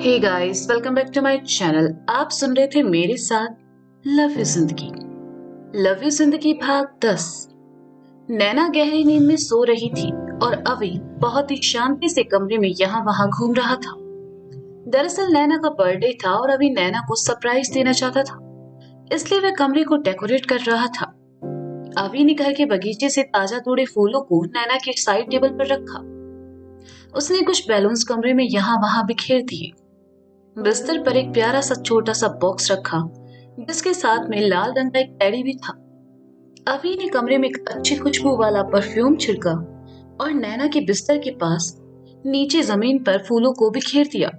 Hey guys, welcome back to my channel. आप सुन रहे थे मेरे साथ love you Zindagi. Love you Zindagi भाग 10। नैना गहरी नींद में सो रही थी और अभी बहुत ही शांति से कमरे में यहाँ वहां घूम रहा था। दरअसल नैना का बर्थडे था और अभी नैना को सरप्राइज देना चाहता था, इसलिए वह कमरे को डेकोरेट कर रहा था। अभी ने घर के बगीचे से ताजा तोड़े फूलों को नैना के साइड टेबल पर रखा। उसने कुछ बैलून्स कमरे में यहाँ वहां बिखेर दिए। बिस्तर पर एक प्यारा सा छोटा सा बॉक्स रखा, जिसके साथ में लाल रंग का एक टेडी भी था। अभी ने कमरे में एक अच्छी खुशबू वाला परफ्यूम छिड़का और नैना के बिस्तर के पास नीचे जमीन पर फूलों को बिखेर दिया।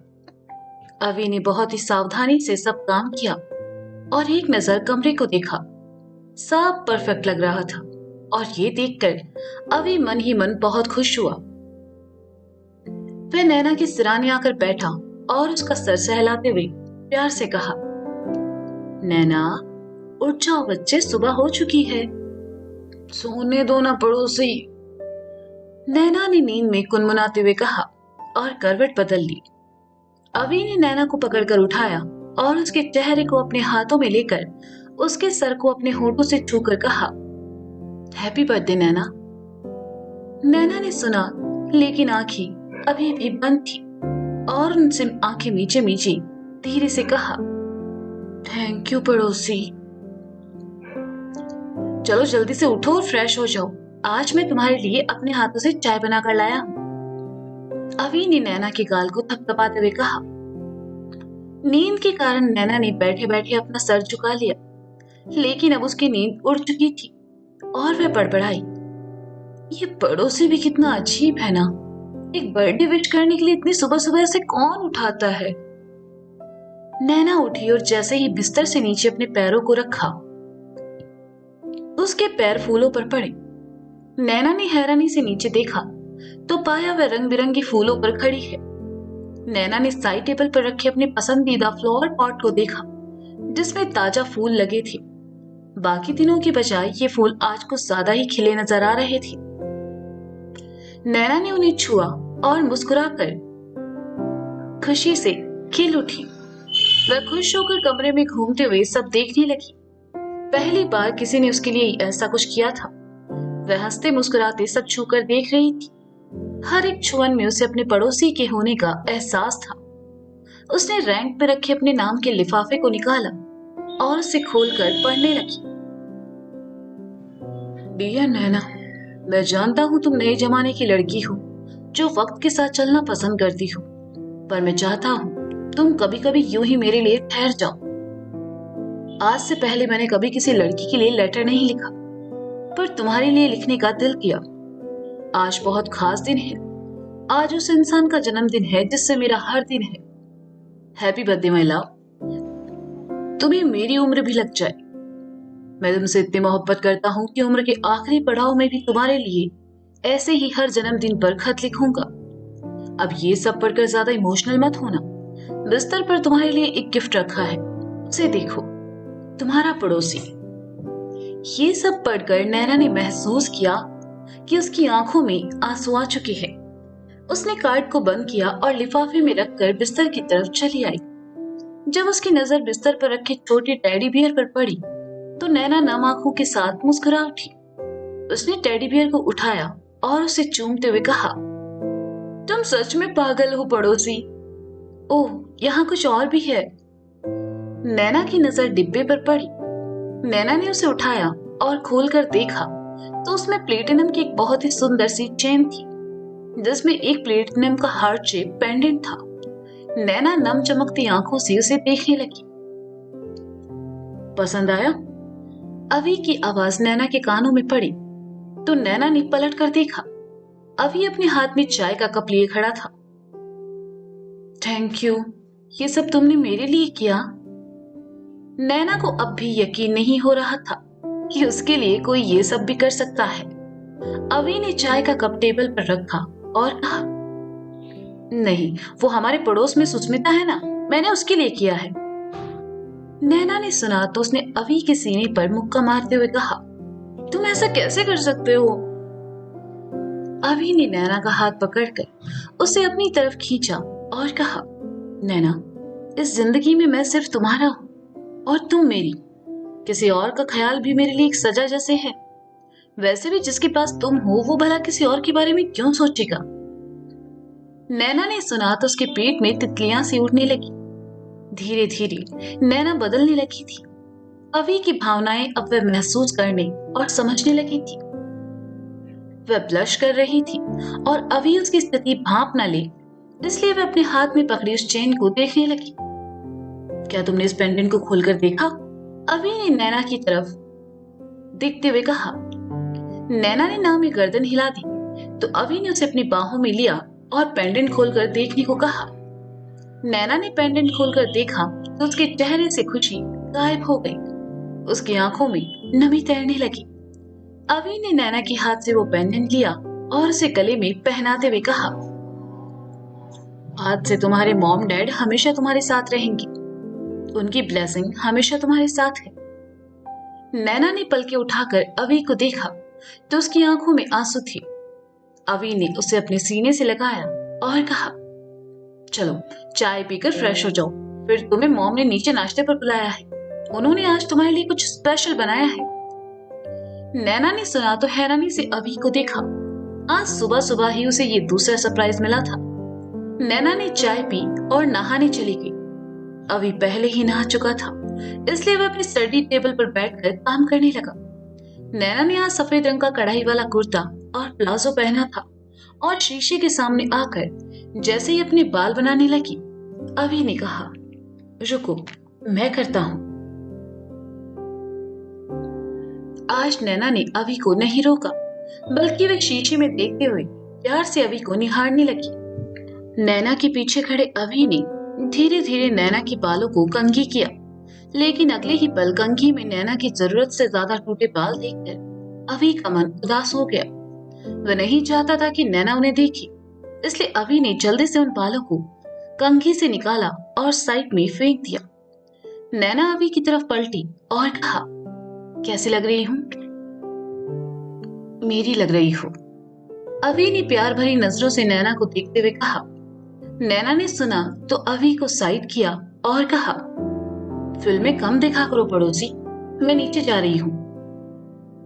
अभी ने बहुत ही सावधानी से सब काम किया और एक नजर कमरे को देखा। सब परफेक्ट लग रहा था और ये देखकर अभी मन ही मन बहुत खुश हुआ। वह नैना की सिराने आकर बैठा और उसका सर सहलाते हुए प्यार से कहा, नैना उठ जाओ बच्चे, सुबह हो चुकी है। सोने दो ना पड़ोसी, नैना ने नींद में कुनमुनाते हुए कहा और करवट बदल ली। अभी ने नैना को पकड़कर उठाया और उसके चेहरे को अपने हाथों में लेकर उसके सर को अपने होठों से छूकर कहा, हैप्पी बर्थडे नैना। नैना ने सुना, लेकिन आंखें अभी भी बंद थी और उनसे आंखें मीचे मीचे धीरे से कहा, थैंक यू पड़ोसी। चलो जल्दी से उठो और फ्रेश हो जाओ, आज मैं तुम्हारे लिए अपने हाथों से चाय बनाकर लाया हूं। अभी ने नैना के गाल को थपथपाते हुए कहा। नींद के कारण नैना ने बैठे बैठे अपना सर झुका लिया, लेकिन अब उसकी नींद उड़ चुकी थी और वह बड़बड़ाई, ये पड़ोसी भी कितना अजीब है ना, एक बर्थडे विश करने के लिए इतनी सुबह सुबह से कौन उठाता है। नैना उठी और जैसे ही बिस्तर से नीचे अपने पैरों को रखा, उसके पैर फूलों पर पड़े। नैना ने हैरानी से नीचे देखा तो पाया वह रंग बिरंगी फूलों पर खड़ी है। नैना ने साइड टेबल पर रखे अपने पसंदीदा फ्लावर पॉट को देखा, जिसमें ताजा फूल लगे थे। बाकी दिनों की बजाय ये फूल आज कुछ ज्यादा ही खिले नजर आ रहे थे। नैना ने उन्हें छुआ और मुस्कुराकर खुशी से खिल उठी। वह खुश होकर कमरे में घूमते हुए सब देखने लगी। पहली बार किसी ने उसके लिए ऐसा कुछ किया था। वह हंसते मुस्कुराते सब छूकर देख रही थी। हर एक छुअन में उसे अपने पड़ोसी के होने का एहसास था। उसने रैंक में रखे अपने नाम के लिफाफे को निकाला और उसे खोलकर पढ़ने लगी। डियर नैना, मैं जानता हूँ तुम नए जमाने की लड़की हो जो वक्त के साथ चलना पसंद करती हो, पर मैं चाहता हूँ तुम कभी कभी यूं ही मेरे लिए ठहर जाओ। आज से पहले मैंने कभी किसी लड़की के लिए लेटर नहीं लिखा, पर तुम्हारे लिए लिखने का दिल किया। आज बहुत खास दिन है। आज उस इंसान का जन्मदिन है जिससे मेरा हर दिन है। Happy birthday my love. तुम्हें मेरी उम्र भी लग जाए। मैं तुमसे इतनी मोहब्बत करता हूँ कि उम्र के आखिरी पड़ाव में भी तुम्हारे लिए ऐसे ही हर जन्मदिन पर खत लिखूंगा। अब ये सब पढ़कर ज्यादा इमोशनल मत होना। बिस्तर पर तुम्हारे लिए एक गिफ्ट रखा है, उसे देखो। तुम्हारा पड़ोसी। ये सब पढ़कर नैना ने महसूस किया कि उसकी आंखों में आंसू आ चुके हैं। उसने कार्ड को बंद किया और लिफाफे में रखकर बिस्तर की तरफ चली आई। जब उसकी नजर बिस्तर पर रखे छोटे टेडी बियर पर पड़ी तो नैना नम आंखों के साथ मुस्कुरा उठी। उसने टेडी बियर को उठाया और उसे चूमते हुए कहा, तुम सच में पागल हो पड़ोसी। ओह, यहाँ कुछ और भी है। नैना की नजर डिब्बे पर पड़ी। नैना ने उसे उठाया और खोलकर देखा तो उसमें प्लेटिनम की एक बहुत ही सुंदर सी चेन थी, जिसमें एक प्लेटिनम का हार्ट शेप पेंडेंट था। नैना नम चमकती आंखों से उसे देखने लगी। पसंद आया? अभी की आवाज नैना के कानों में पड़ी तो नैना ने पलट कर देखा। अभी अपने हाथ में चाय का कप लिए खड़ा था। थैंक यू, ये सब तुमने मेरे लिए किया। नैना को अब भी यकीन नहीं हो रहा था कि उसके लिए कोई ये सब भी कर सकता है। अभी ने चाय का कप टेबल पर रखा और कहा, नहीं, वो हमारे पड़ोस में सुस्मिता है ना, मैंने उसके लिए किया है। नैना ने सुना तो उसने अभी के सीने पर मुक्का मारते हुए कहा, तुम ऐसा कैसे कर सकते हो? अभी ने नैना का हाथ पकड़कर उसे अपनी तरफ खींचा और कहा, नैना, इस जिंदगी में मैं सिर्फ तुम्हारा हूँ और तुम मेरी। किसी और का ख्याल भी मेरे लिए एक सजा जैसे है। वैसे भी जिसके पास तुम हो वो भला किसी और के बारे में क्यों सोचेगा? नैना ने सुना तो उसके पेट में तितलियां सी उड़ने लगी। धीरे धीरे नैना बदलने लगी थी। अभी की भावनाएं अब वह महसूस करने और समझने लगी थी। वह ब्लश कर रही थी और अभी उसकी स्थिति भांप न ले, इसलिए वह अपने हाथ में पकड़ी उस चेन को देखने लगी। क्या तुमने इस पेंडेंट को खोलकर देखा? अभी ने नैना की तरफ देखते हुए कहा। नैना ने नाव में गर्दन हिला दी तो अभी ने उसे अपनी बाहों में लिया और पेंडेंट खोलकर देखने को कहा। नैना ने पेंडेंट खोलकर देखा तो उसके चेहरे से खुशी गायब हो गई। उसकी आंखों में नमी तैरने लगी। अभी ने नैना के हाथ से वो पेंडेंट लिया और उसे गले में पहनाते हुए कहा, आज से तुम्हारे मॉम डैड हमेशा तुम्हारे साथ रहेंगे। उनकी ब्लेसिंग हमेशा तुम्हारे साथ है। नैना ने पलके उठाकर अवी को देखा तो उसकी आंखों में आंसू थे। अवी ने उसे अपने सीने से लगाया और कहा, चलो चाय पीकर फ्रेश हो जाओ, फिर तुम्हें मॉम ने नीचे नाश्ते पर बुलाया है। उन्होंने आज तुम्हारे लिए कुछ स्पेशल बनाया है। नैना ने सुना तो हैरानी से अवी को देखा। आज सुबह सुबह ही उसे ये दूसरा सरप्राइज मिला था। नैना ने चाय पी और नहाने चली गई। अवी पहले ही नहा चुका था, इसलिए वह अपनी स्टडी टेबल पर बैठकर काम करने लगा। नैना ने आज सफेद रंग का कढ़ाई वाला कुर्ता और प्लाजो पहना था और शीशे के सामने आकर जैसे ही अपने बाल बनाने लगी, अवी ने कहा, रुको मैं करता हूं। आज नैना ने अवी को नहीं रोका, बल्कि वह शीशे में देखते हुए प्यार से अवी को निहारने लगी। नैना के पीछे खड़े अवी ने धीरे धीरे नैना के बालों को कंघी किया, लेकिन अगले ही पल कंघी में नैना की जरूरत से ज्यादा टूटे बाल देखकर अवी का मन उदास हो गया। वह नहीं चाहता था कि नैना उन्हें देखे, इसलिए अवी ने जल्दी से उन बालों को कंघी से निकाला और साइड में फेंक दिया। नैना अवी की तरफ पलटी और कहा, कैसी लग रही हूं? मेरी लग रही हो। अवी ने प्यार भरी नजरों से नैना को देखते हुए कहा। नैना ने सुना तो अवी को साइड किया और कहा, फिल्में कम देखा करो पड़ोसी, मैं नीचे जा रही हूँ।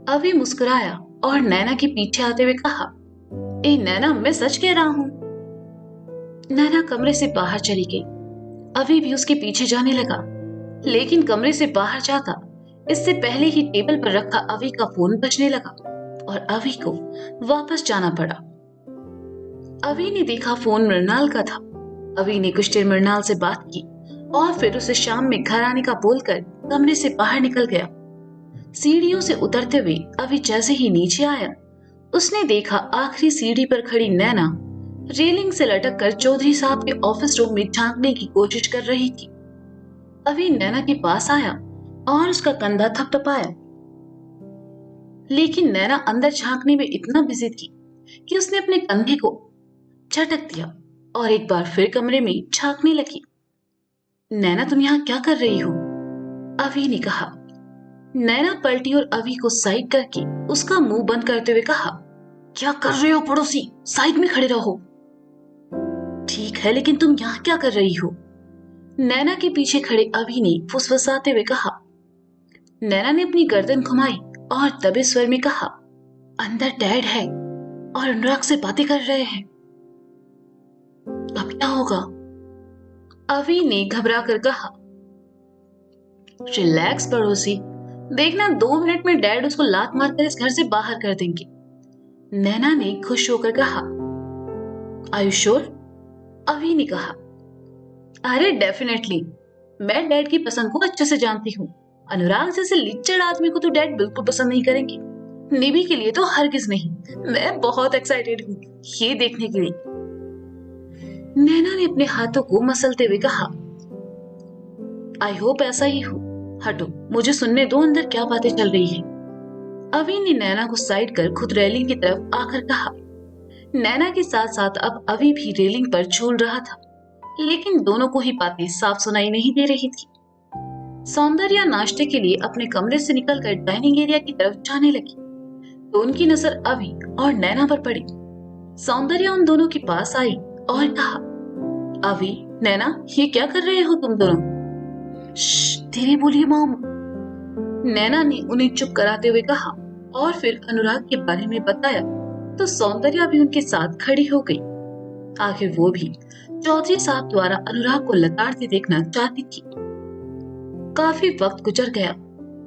अवी मुस्कुराया और नैना के पीछे आते हुए कहा, ए नैना, मैं सच कह रहा हूँ। नैना कमरे से बाहर चली गई। अवी भी उसके पीछे जाने लगा, लेकिन कमरे से बाहर जाता इससे पहले ही टेबल पर रखा अवी का फोन बजने लगा और अवी को वापस जाना पड़ा। अवी ने देखा फोन मृणाल का था। अवी ने कुछ देर मृणाल से बात की और फिर उसे शाम में घर आने का बोलकर कमरे से बाहर निकल गया। सीढ़ियों से उतरते हुए अवी जैसे ही नीचे आया, उसने देखा आखिरी सीढ़ी पर खड़ी नैना रेलिंग से लटक कर चौधरी साहब के ऑफिस रूम में झांकने की कोशिश कर रही थी। अवी नैना के पास आया और उसका कंधा थपथपाया, लेकिन नैना अंदर झांकने में इतना बिजी थी कि उसने अपने कंधे को झटक दिया और एक बार फिर कमरे में झांकने लगी। नैना, तुम यहाँ क्या कर रही हो? अवी ने कहा। नैना पलटी और अवी को साइड करके उसका मुंह बंद करते हुए कहा, क्या कर रहे हो पड़ोसी, साइड में खड़े रहो। ठीक है, लेकिन तुम यहाँ क्या कर रही हो? नैना के पीछे खड़े अवी ने फुसफुसाते हुए कहा। नैना ने अपनी गर्दन घुमाई और दबे स्वर में कहा, अंदर डैड है और अनुराग से बातें कर रहे हैं। अब क्या होगा? अवी ने घबरा कर कहा। रिलैक्स पड़ोसी, देखना 2 मिनट में डैड उसको लात मारकर इस घर से बाहर कर देंगे। नैना ने खुश होकर कहा। Are you sure? अवी ने कहा। अरे डेफिनेटली, मैं डैड की पसंद को अच्छे से जानती हूँ। अनुराग जैसे लिच्चड़ आदमी को तो डैड बिल्कुल पसंद नहीं करेंगे। निभी के लिए तो हरगिज नहीं। मैं बहुत एक्साइटेड हूँ ये देखने के लिए। नैना ने अपने हाथों को मसलते हुए कहा। आई होप ऐसा ही हो। हटो, मुझे सुनने दो अंदर क्या बातें चल रही है। अवी ने नैना को साइड कर खुद रेलिंग की तरफ आकर कहा। नैना के साथ साथ अब अवी भी रेलिंग पर झूल रहा था, लेकिन दोनों को ही बातें साफ सुनाई नहीं दे रही थी। सौंदर्या नाश्ते के लिए अपने कमरे से निकलकर डाइनिंग एरिया की तरफ जाने लगी तो उनकी नजर अवी और नैना पर पड़ी। सौंदर्या उन दोनों के पास आई और कहा, अवी, नैना, ये क्या कर रहे हो तुम दोनों? धीरे बोलिए मॉम। नैना ने उन्हें चुप कराते हुए कहा और फिर अनुराग के बारे में बताया तो सौंदर्या भी उनके साथ खड़ी हो गई। आखिर वो भी चौधरी साहब द्वारा अनुराग को लताड़ते देखना चाहती थी। काफी वक्त गुजर गया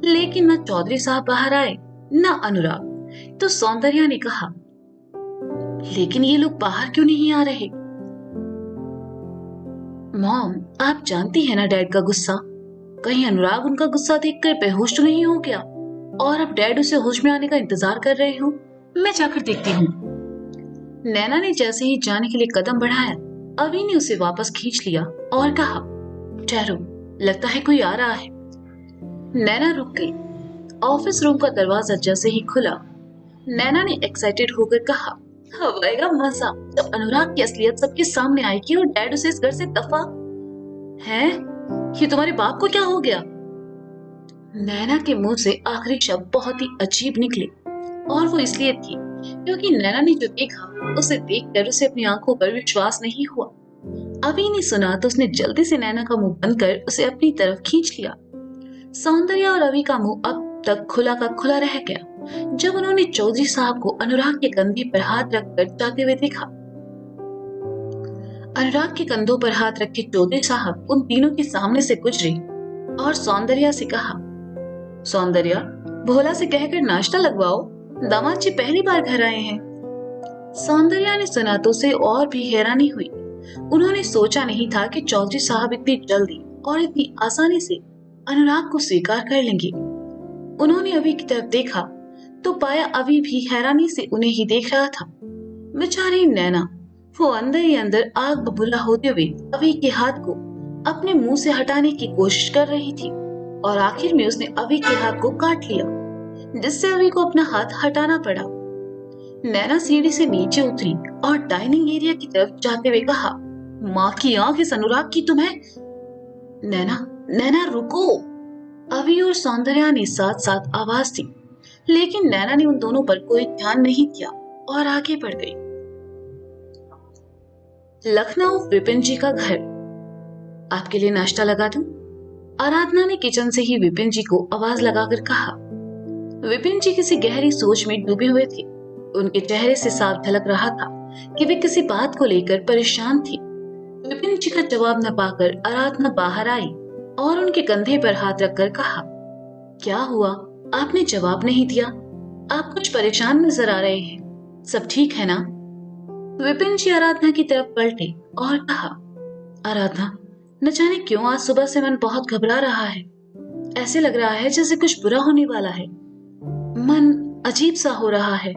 लेकिन न चौधरी साहब बाहर आए न अनुराग। तो सौंदर्या ने कहा, लेकिन ये लोग बाहर क्यों नहीं आ रहे? मॉम, आप जानती है ना डैड का गुस्सा। कहीं अनुराग उनका गुस्सा देखकर बेहोश तो नहीं हो गया और अब डैड उसे होश में आने का इंतजार कर रहे हो। मैं जाकर देखती हूँ। नैना ने जैसे ही जाने के लिए कदम बढ़ाया, अभी ने उसे वापस खींच लिया और कहा, ठहरो, लगता है कोई आ रहा है। नैना रुक गई। ऑफिस रूम का दरवाजा जैसे ही खुला, नैना ने एक्साइटेड होकर कहा, अब आएगा मजा जब अनुराग की असलियत सबके सामने आएगी और डैड उसे इस घर से दफा है। ये तुम्हारे बाप को क्या हो गया? नैना के मुंह से आखिरी शब्द बहुत ही अजीब निकले और वो इसलिए थी क्योंकि नैना ने जो देखा उसे देखकर उसे अपनी आंखों पर विश्वास नहीं हुआ। अभी ने सुना तो उसने जल्दी से नैना का मुंह बंद कर उसे अपनी तरफ खींच लिया। सौंदर्या और अभी का मुंह अब तक खुला का खुला रह गया जब उन्होंने चौधरी साहब को अनुराग के कंधे पर हाथ रखकर जाते हुए देखा। अनुराग के कंधों पर हाथ रखे चौधरी साहब उन तीनों के सामने से गुजरे और सौंदर्या से कहा, सौंदर्या, भोला से कहकर नाश्ता लगवाओ, दामाद जी पहली बार घर आए हैं। सौंदर्या ने सुना तो उसे और भी हैरानी हुई। उन्होंने सोचा नहीं था कि चौधरी साहब इतनी जल्दी और इतनी आसानी से अनुराग को स्वीकार कर लेंगे। उन्होंने अभी की तरफ देखा तो पाया अभी भी हैरानी से उन्हें ही देख रहा था। बेचारी नैना, वो अंदर ही अंदर आग बबूला होते हुए अभी के हाथ को अपने मुंह से हटाने की कोशिश कर रही थी और आखिर में उसने अभी के हाथ को काट लिया, जिससे अभी को अपना हाथ हटाना पड़ा। नैना सीढ़ी से नीचे उतरी और डाइनिंग एरिया की तरफ जाते हुए कहा, माँ की आंख इस अनुराग की तुम्हें। नैना, नैना रुको। अभी और सौंदर्या ने साथ साथ आवाज दी, लेकिन नैना ने उन दोनों पर कोई ध्यान नहीं दिया और आगे बढ़ गई। लखनऊ, विपिन जी का घर। आपके लिए नाश्ता लगा दूं? आराधना ने किचन से ही विपिन जी को आवाज लगाकर कहा। विपिन जी किसी गहरी सोच में डूबे हुए थे। उनके चेहरे से साफ झलक रहा था कि वे किसी बात को लेकर परेशान थी। विपिन जी का जवाब न पाकर आराधना बाहर आई और उनके कंधे पर हाथ रखकर कहा, क्या हुआ? आपने जवाब नहीं दिया। आप कुछ परेशान नजर आ रहे हैं। सब ठीक है ना? विपिन जी आराधना की तरफ पलटे और कहा, आराधना, न जाने क्यों आज सुबह से मन बहुत घबरा रहा है। ऐसे लग रहा है जैसे कुछ बुरा होने वाला है। मन अजीब सा हो रहा है।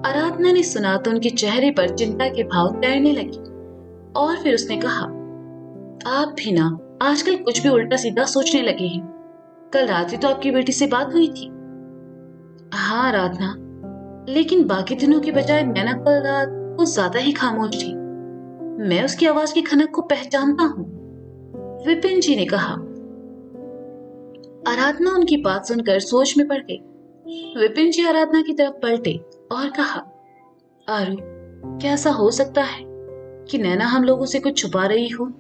आराधना ने सुना तो उनके चेहरे पर चिंता के भाव तैरने लगे और फिर उसने कहा, आप भी ना आजकल कुछ भी उल्टा सीधा सोचने लगे हैं। कल रात ही तो आपकी बेटी से बात हुई थी। हाँ आराधना, लेकिन बाकी दिनों की बजाय नैना कल रात कुछ ज्यादा ही खामोश थी। मैं उसकी आवाज की खनक को पहचानता हूँ, विपिन जी ने कहा। आराधना उनकी बात सुनकर सोच में पड़ गई। विपिन जी आराधना की तरफ पलटे और कहा, आरू, क्या ऐसा हो सकता है कि नैना हम लोगों से कुछ छुपा रही हो?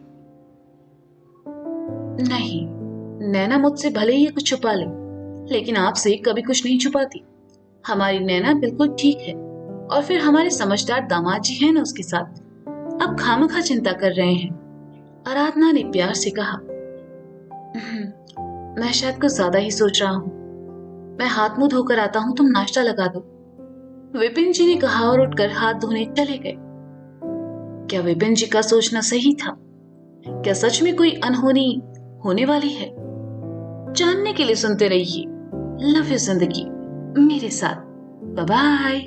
नहीं, नैना मुझसे भले ही कुछ छुपा ले, लेकिन आपसे कभी कुछ नहीं छुपाती। हमारी नैना बिल्कुल ठीक है और फिर हमारे समझदार दामाद जी हैं ना उसके साथ। अब खामखा चिंता कर रहे हैं, आराधना ने प्यार से कहा। मैं शायद कुछ ज्यादा ही सोच रहा हूँ। मैं हाथ मुंह धोकर आता हूँ, तुम नाश्ता लगा दो, विपिन जी ने कहा और उठकर हाथ धोने चले गए। क्या विपिन जी का सोचना सही था? क्या सच में कोई अनहोनी होने वाली है? जानने के लिए सुनते रहिए लव यू जिंदगी मेरे साथ। Bye bye.